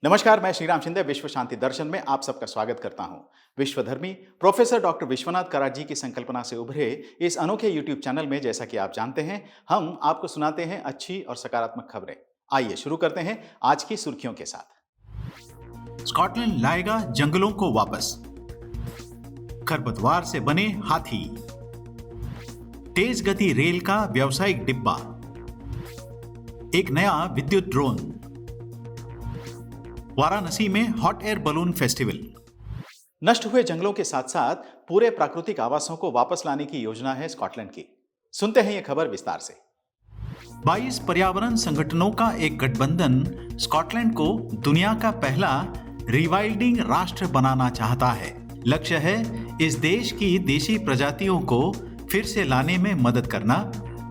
नमस्कार, मैं श्रीराम शिंदे विश्व शांति दर्शन में आप सबका स्वागत करता हूं। विश्वधर्मी प्रोफेसर डॉक्टर विश्वनाथ कराट जी की संकल्पना से उभरे इस अनोखे यूट्यूब चैनल में जैसा कि आप जानते हैं, हम आपको सुनाते हैं अच्छी और सकारात्मक खबरें। आइए शुरू करते हैं आज की सुर्खियों के साथ। स्कॉटलैंड लाएगा जंगलों को वापस। खरपतवार से बने हाथी, तेज गति रेल का व्यावसायिक डिब्बा, एक नया विद्युत ड्रोन, वाराणसी में हॉट एयर बलून फेस्टिवल। नष्ट हुए जंगलों के साथ साथ पूरे प्राकृतिक आवासों को वापस लाने की योजना है स्कॉटलैंड की। सुनते हैं ये खबर विस्तार से। 22 पर्यावरण संगठनों का एक गठबंधन स्कॉटलैंड को दुनिया का पहला रिवाइल्डिंग राष्ट्र बनाना चाहता है। लक्ष्य है इस देश की देशी प्रजातियों को फिर से लाने में मदद करना,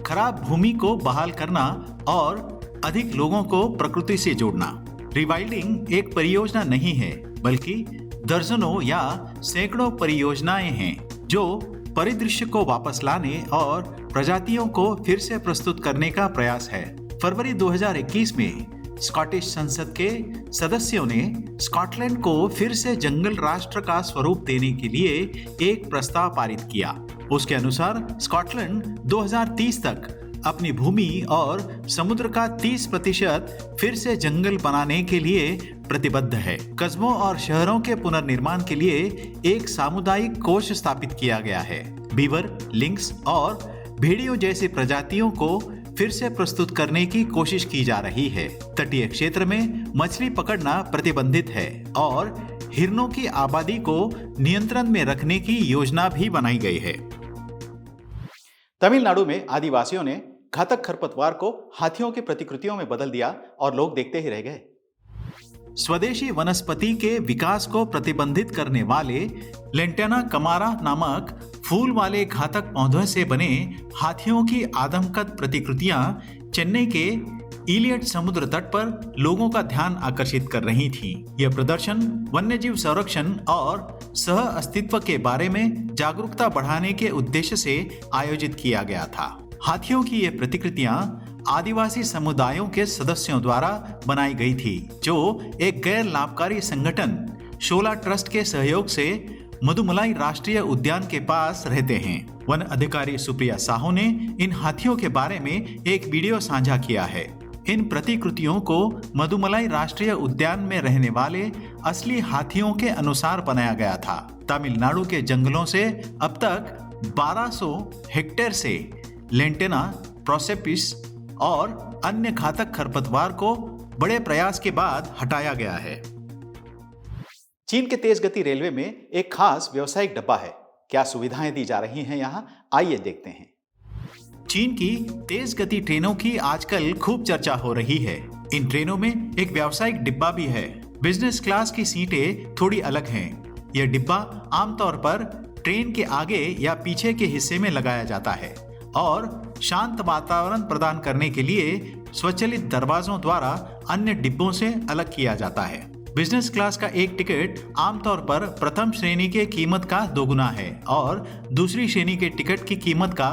खराब भूमि को बहाल करना और अधिक लोगों को प्रकृति से जोड़ना। रिवाइल्डिंग एक परियोजना नहीं है, बल्कि दर्जनों या सैकड़ों परियोजनाएं हैं जो परिदृश्य को वापस लाने और प्रजातियों को फिर से प्रस्तुत करने का प्रयास है। फरवरी 2021 में स्कॉटिश संसद के सदस्यों ने स्कॉटलैंड को फिर से जंगल राष्ट्र का स्वरूप देने के लिए एक प्रस्ताव पारित किया। उसके अनुसार स्कॉटलैंड 2030 तक अपनी भूमि और समुद्र का 30% फिर से जंगल बनाने के लिए प्रतिबद्ध है। कस्बों और शहरों के पुनर्निर्माण के लिए एक सामुदायिक कोष स्थापित किया गया है। बीवर, लिंक्स और भेड़ियों जैसी प्रजातियों को फिर से प्रस्तुत करने की कोशिश की जा रही है। तटीय क्षेत्र में मछली पकड़ना प्रतिबंधित है और हिरणों की आबादी को नियंत्रण में रखने की योजना भी बनाई गई है। तमिलनाडु में आदिवासियों ने घातक खरपतवार को हाथियों की प्रतिकृतियों में बदल दिया और लोग देखते ही रह गए। स्वदेशी वनस्पति के विकास को प्रतिबंधित करने वाले लेंटेना कमारा नामक फूल वाले घातक पौधों से बने हाथियों की आदमकद प्रतिकृतियां चेन्नई के इलियट समुद्र तट पर लोगों का ध्यान आकर्षित कर रही थीं। यह प्रदर्शन वन्यजीव संरक्षण और सह अस्तित्व के बारे में जागरूकता बढ़ाने के उद्देश्य से आयोजित किया गया था। हाथियों की ये प्रतिकृतियां आदिवासी समुदायों के सदस्यों द्वारा बनाई गई थी, जो एक गैर लाभकारी संगठन शोला ट्रस्ट के सहयोग से मधुमलाई राष्ट्रीय उद्यान के पास रहते हैं। वन अधिकारी सुप्रिया साहू ने इन हाथियों के बारे में एक वीडियो साझा किया है। इन प्रतिकृतियों को मधुमलाई राष्ट्रीय उद्यान में रहने वाले असली हाथियों के अनुसार बनाया गया था। तमिलनाडु के जंगलों से अब तक 1200 हेक्टेयर से लेंटेना, प्रोसेपिस और अन्य घातक खरपतवार को बड़े प्रयास के बाद हटाया गया है। चीन के तेज गति रेलवे में एक खास व्यावसायिक डब्बा है। क्या सुविधाएं दी जा रही हैं यहाँ, आइए देखते हैं। चीन की तेज गति ट्रेनों की आजकल खूब चर्चा हो रही है। इन ट्रेनों में एक व्यावसायिक डिब्बा भी है। बिजनेस क्लास की सीटें थोड़ी अलग हैं। यह डिब्बा आमतौर पर ट्रेन के आगे या पीछे के हिस्से में लगाया जाता है और शांत वातावरण प्रदान करने के लिए स्वचालित दरवाजों द्वारा अन्य डिब्बों से अलग किया जाता है। बिजनेस क्लास का एक टिकट आमतौर पर प्रथम श्रेणी के कीमत का 2 गुना है और दूसरी श्रेणी के टिकट की कीमत का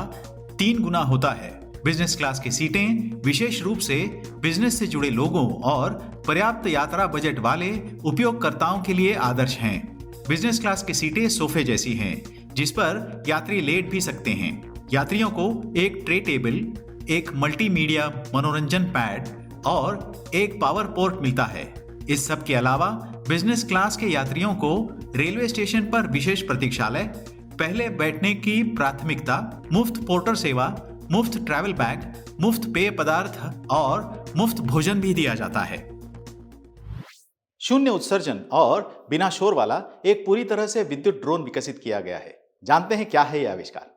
3 गुना होता है। बिजनेस क्लास की सीटें विशेष रूप से बिजनेस से जुड़े लोगों और पर्याप्त यात्रा बजट वाले उपयोगकर्ताओं के लिए आदर्श हैं। बिजनेस क्लास की सीटें सोफे जैसी हैं, जिस पर यात्री लेट भी सकते हैं। यात्रियों को एक ट्रे टेबल, एक मल्टीमीडिया मनोरंजन पैड और एक पावर पोर्ट मिलता है। इस सब के अलावा बिजनेस क्लास के यात्रियों को रेलवे स्टेशन पर विशेष प्रतीक्षालय, पहले बैठने की प्राथमिकता, मुफ्त पोर्टर सेवा, मुफ्त ट्रैवल बैग, मुफ्त पेय पदार्थ और मुफ्त भोजन भी दिया जाता है। शून्य उत्सर्जन और बिना शोर वाला एक पूरी तरह से विद्युत ड्रोन विकसित किया गया है। जानते हैं क्या है यह आविष्कार।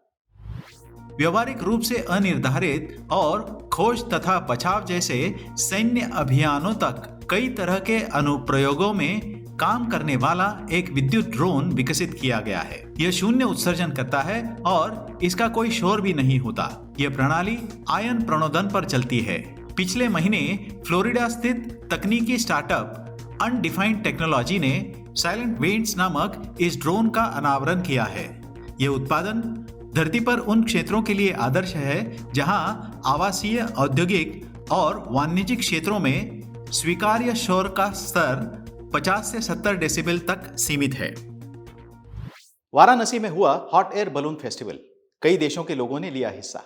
व्यवहारिक रूप से अनिर्धारित और खोज तथा बचाव जैसे सैन्य अभियानों तक कई तरह के अनुप्रयोगों में काम करने वाला एक विद्युत ड्रोन विकसित किया गया है। यह शून्य उत्सर्जन करता है और इसका कोई शोर भी नहीं होता। यह प्रणाली आयन प्रणोदन पर चलती है। पिछले महीने फ्लोरिडा स्थित तकनीकी स्टार्टअप अनडिफाइंड टेक्नोलॉजी ने साइलेंट वेंट्स नामक इस ड्रोन का अनावरण किया है। यह उत्पादन धरती पर उन क्षेत्रों के लिए आदर्श है जहां आवासीय, औद्योगिक और वाणिज्यिक क्षेत्रों में स्वीकार्य शोर का स्तर 50 से 70 डेसिबल तक सीमित है। वाराणसी में हुआ हॉट एयर बलून फेस्टिवल, कई देशों के लोगों ने लिया हिस्सा।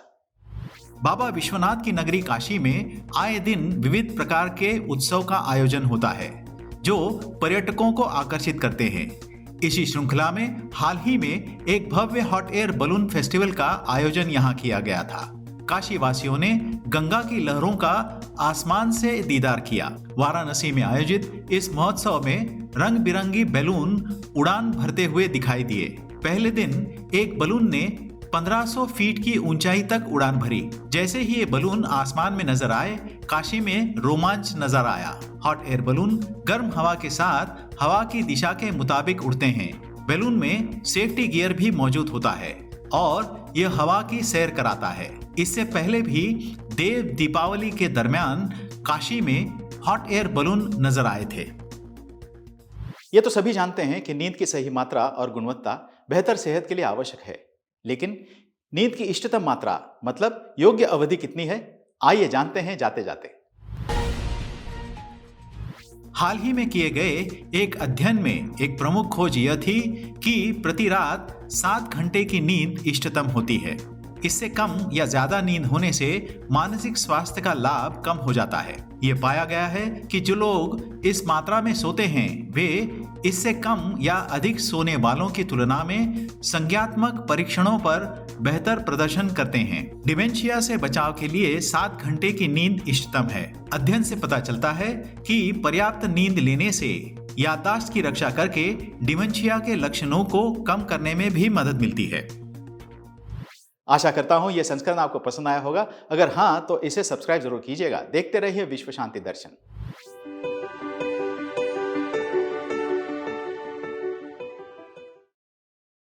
बाबा विश्वनाथ की नगरी काशी में आए दिन विविध प्रकार के उत्सव का आयोजन होता है जो पर्यटकों को आकर्षित करते हैं। इसी श्रृंखला में हाल ही में एक भव्य हॉट एयर बलून फेस्टिवल का आयोजन यहाँ किया गया था। काशी वासियों ने गंगा की लहरों का आसमान से दीदार किया। वाराणसी में आयोजित इस महोत्सव में रंग बिरंगी बैलून उड़ान भरते हुए दिखाई दिए। पहले दिन एक बलून ने 1500 फीट की ऊंचाई तक उड़ान भरी। जैसे ही ये बलून आसमान में नजर आए, काशी में रोमांच नजर आया। हॉट एयर बलून गर्म हवा के साथ हवा की दिशा के मुताबिक उड़ते हैं। बैलून में सेफ्टी गियर भी मौजूद होता है और यह हवा की सैर कराता है। इससे पहले भी देव दीपावली के दरमियान काशी में हॉट एयर बलून नजर आए थे। ये तो सभी जानते हैं कि नींद की सही मात्रा और गुणवत्ता बेहतर सेहत के लिए आवश्यक है, लेकिन नींद की इष्टतम मात्रा मतलब योग्य अवधि कितनी है, आइए जानते हैं जाते जाते। हाल ही में किए गए एक अध्ययन में एक प्रमुख खोज यह थी कि प्रति रात 7 घंटे की नींद इष्टतम होती है। इससे कम या ज्यादा नींद होने से मानसिक स्वास्थ्य का लाभ कम हो जाता है। ये पाया गया है कि जो लोग इस मात्रा में सोते हैं वे इससे कम या अधिक सोने वालों की तुलना में संज्ञात्मक परीक्षणों पर बेहतर प्रदर्शन करते हैं। डिमेंशिया से बचाव के लिए 7 घंटे की नींद इष्टतम है। अध्ययन से पता चलता है कि पर्याप्त नींद लेने से याददाश्त की रक्षा करके डिमेंशिया के लक्षणों को कम करने में भी मदद मिलती है। आशा करता हूं यह संस्करण आपको पसंद आया होगा। अगर हाँ तो इसे सब्सक्राइब जरूर कीजिएगा। देखते रहिए विश्व शांति दर्शन।